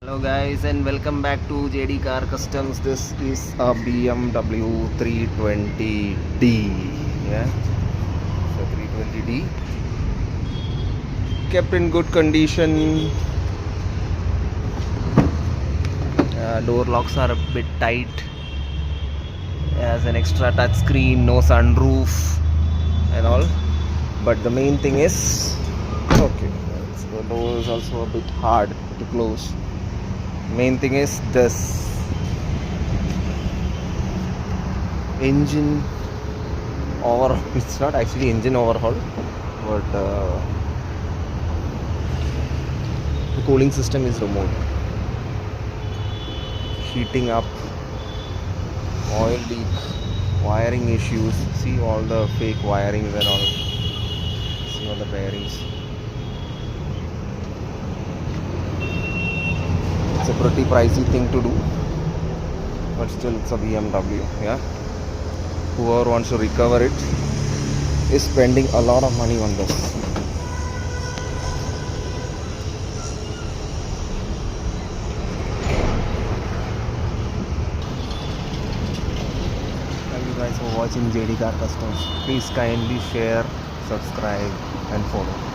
Hello guys and welcome back to JD Car Customs. This is a BMW 320D. Yeah, so 320D kept in good condition. Door locks are a bit tight. Has an extra touch screen, no sunroof and all. But the main thing is okay. So the door is also a bit hard to close. Main thing is this engine overhaul. It's not actually engine overhaul, but the cooling system is removed. Heating up, oil leak, wiring issues. See all the fake wirings and all. See all the bearings. It's a pretty pricey thing to do, but still it's a BMW. Yeah, whoever wants to recover it is spending a lot of money on this. Thank you guys for watching JD Car Customs. Please kindly share, subscribe and follow.